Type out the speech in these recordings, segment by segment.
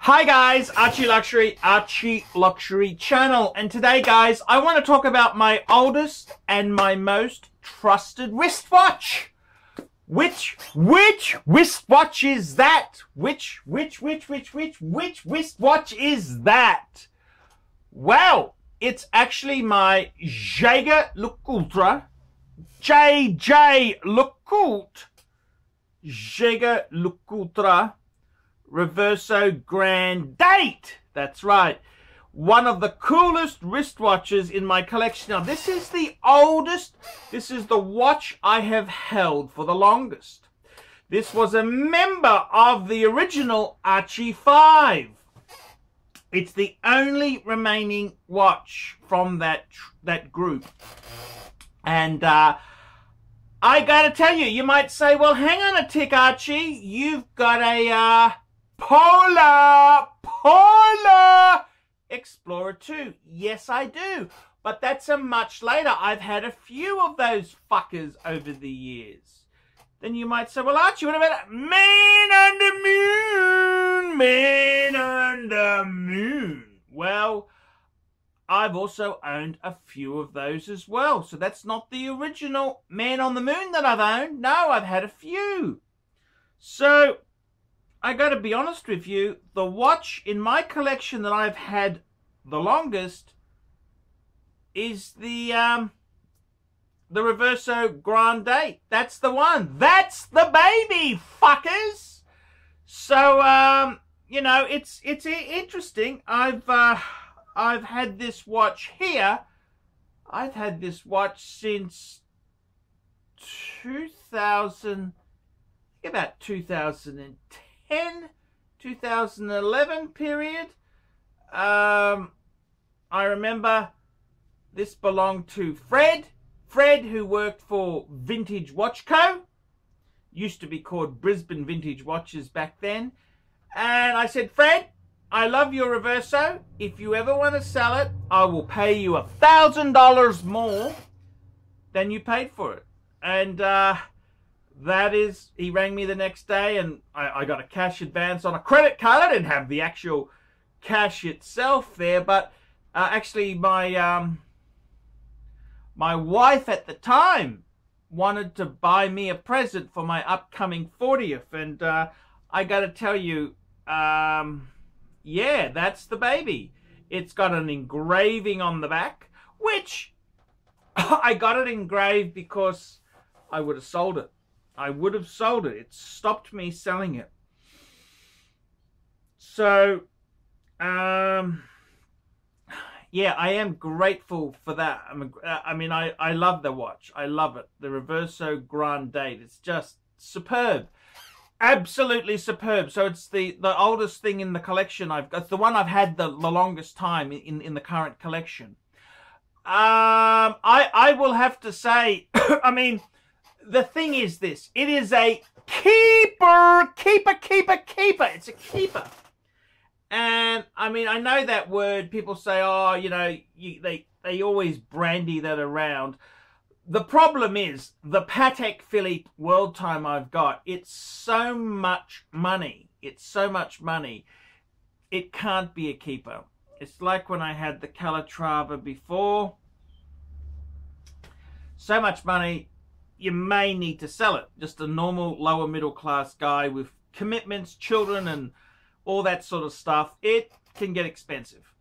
Hi guys, ArchieLuxury, ArchieLuxury channel, and today guys I want to talk about my oldest and my most trusted wristwatch. Which wristwatch is that? Which wristwatch is that? Well, it's actually my JEWELLERY Reverso Grand Date. That's right. One of the coolest wristwatches in my collection. Now, this is the oldest. This is the watch I have held for the longest. This was a member of the original Archie 5. It's the only remaining watch from that group. And I gotta tell you, you might say, well, hang on a tick, Archie. You've got a Polar Explorer 2. Yes, I do. But that's a much later. I've had a few of those fuckers over the years. Then you might say, well, Archie, what about Man on the Moon? Man on the Moon. Well, I've also owned a few of those as well. So that's not the original Man on the Moon that I've owned. No, I've had a few. So I got to be honest with you, the watch in my collection that I've had the longest is the Reverso Grand Date. That's the one. That's the baby, fuckers. So you know, it's interesting. I've had this watch here. I've had this watch since 2011 period. I remember this belonged to Fred, who worked for Vintage Watch Co. Used to be called Brisbane Vintage Watches back then. And I said, Fred, I love your Reverso. If you ever want to sell it, I will pay you $1,000 more than you paid for it. And that is, he rang me the next day and I got a cash advance on a credit card. I didn't have the actual cash itself there, but actually my my wife at the time wanted to buy me a present for my upcoming 40th, and I got to tell you, yeah, that's the baby. It's got an engraving on the back, which I got it engraved because I would have sold it. I would have sold it. It stopped me selling it. So, yeah, I am grateful for that. I mean, I love the watch. I love it. The Reverso Grand Date. It's just superb. Absolutely superb. So it's the oldest thing in the collection I've got. It's the one I've had the longest time in the current collection. I will have to say, I mean, the thing is this. It is a keeper. It's a keeper. And, I mean, I know that word. People say, oh, you know, they always brandy that around. The problem is, the Patek Philippe World Time I've got, it's so much money. It's so much money. It can't be a keeper. It's like when I had the Calatrava before. So much money, you may need to sell it. Just a normal lower middle class guy with commitments, children, and all that sort of stuff. It can get expensive.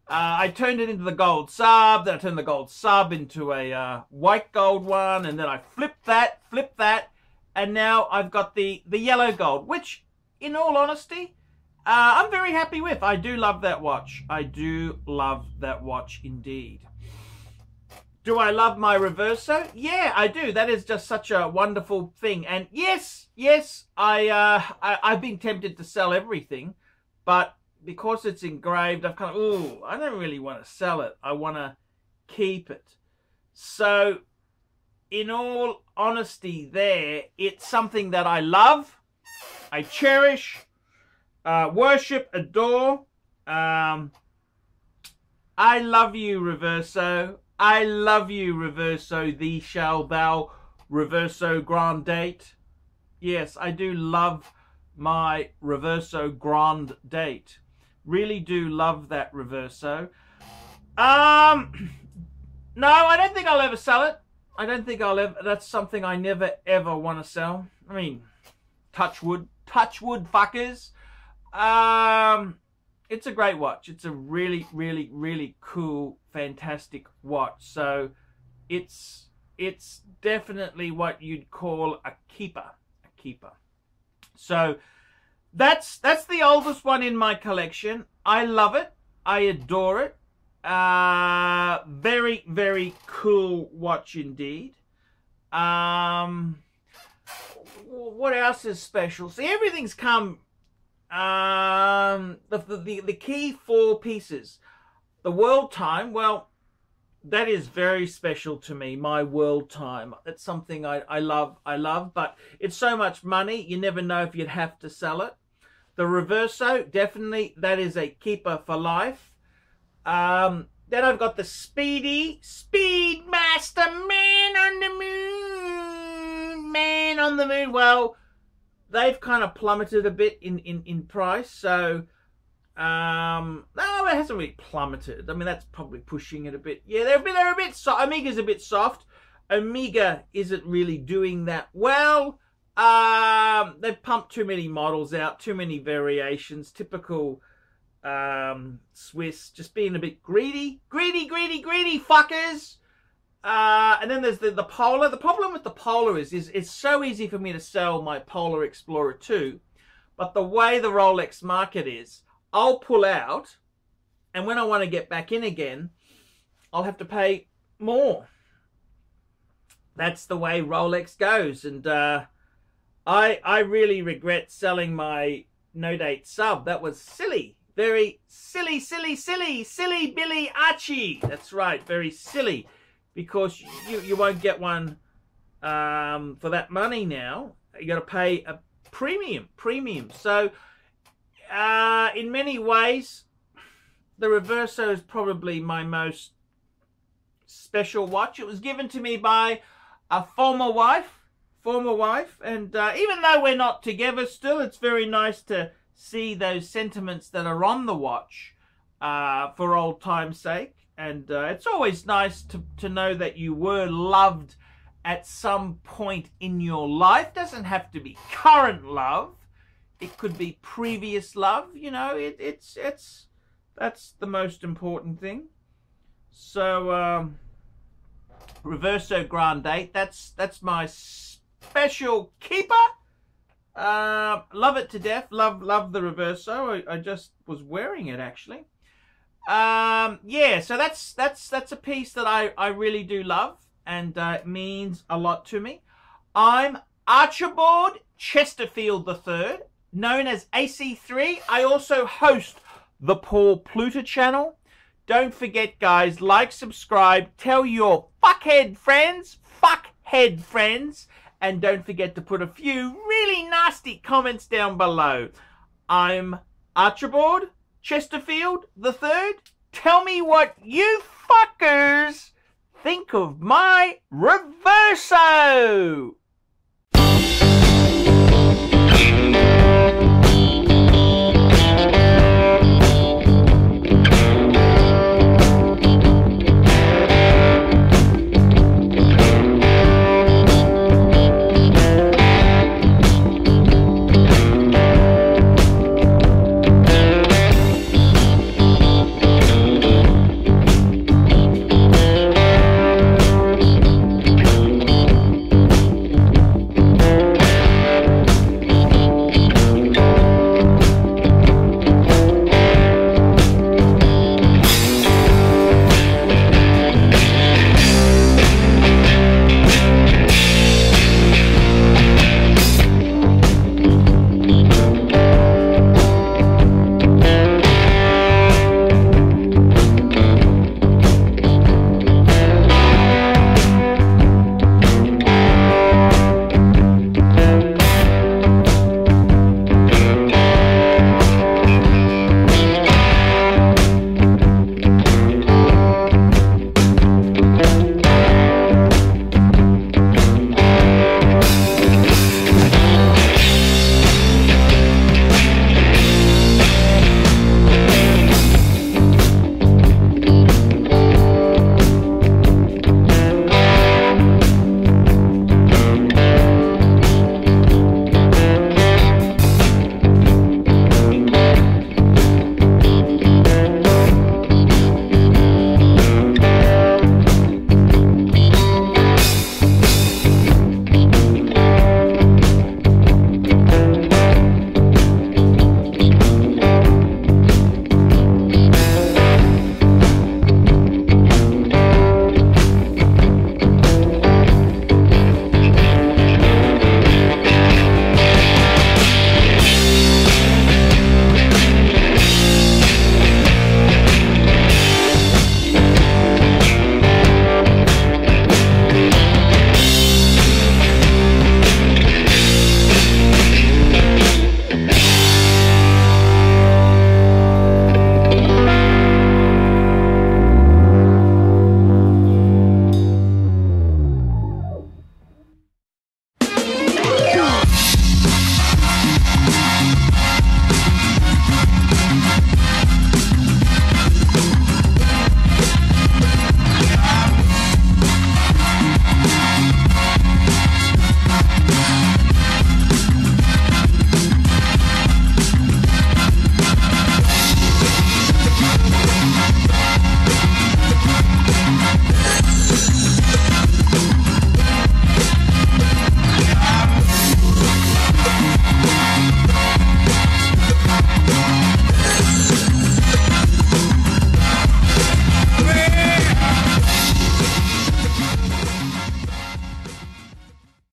I turned it into the gold sub, then I turned the gold sub into a white gold one, and then I flipped that, and now I've got the yellow gold, which, in all honesty, I'm very happy with. I do love that watch. I do love that watch indeed. Do I love my Reverso? Yeah, I do. That is just such a wonderful thing. And yes, I've been tempted to sell everything, but because it's engraved, I've kind of, ooh, I don't really want to sell it. I want to keep it. So, in all honesty there, it's something that I love, I cherish, worship, adore. I love you, Reverso. I love you, Reverso, thee shall thou, Reverso Grand Date. Yes, I do love my Reverso Grand Date. Really do love that Reverso. No, I don't think I'll ever sell it. I don't think I'll ever. That's something I never ever want to sell. I mean, touch wood, fuckers. It's a great watch. It's a really, really, really cool, fantastic watch. So it's definitely what you'd call a keeper. So that's the oldest one in my collection. I love it. I adore it. Very, very cool watch indeed. What else is special? See, everything's come. The key 4 pieces. The world time. Well, that is very special to me. My world time. That's something I love. But it's so much money. You never know if you'd have to sell it. The Reverso, definitely, that is a keeper for life. Then I've got the Speedmaster Man on the Moon. Well, they've kind of plummeted a bit in price. So, no, it hasn't really plummeted. I mean, that's probably pushing it a bit. Yeah, they're a bit soft. Omega's a bit soft. Omega isn't really doing that well. They've pumped too many models out, too many variations. Typical Swiss, just being a bit greedy, fuckers. And then there's the Polar. The problem with the Polar is it's so easy for me to sell my Polar Explorer 2, but the way the Rolex market is, I'll pull out, and when I want to get back in again, I'll have to pay more. That's the way Rolex goes, and I really regret selling my No Date sub. That was silly. Very silly Billy Archie. That's right, very silly. Because you won't get one for that money now. You got to pay a premium. So, in many ways, the Reverso is probably my most special watch. It was given to me by a former wife. And even though we're not together still, it's very nice to see those sentiments that are on the watch for old time's sake. And it's always nice to know that you were loved at some point in your life. Doesn't have to be current love. It could be previous love. You know, that's the most important thing. So Reverso Grand Date. That's my special keeper. Love it to death. Love the Reverso. I just was wearing it actually. Yeah, so that's a piece that I really do love, and it means a lot to me. I'm Archibald Chesterfield III, known as AC3. I also host the Paul Pluta channel. Don't forget, guys, like, subscribe, tell your fuckhead friends, and don't forget to put a few really nasty comments down below. I'm Archibald Chesterfield III. Tell me what you fuckers think of my Reverso.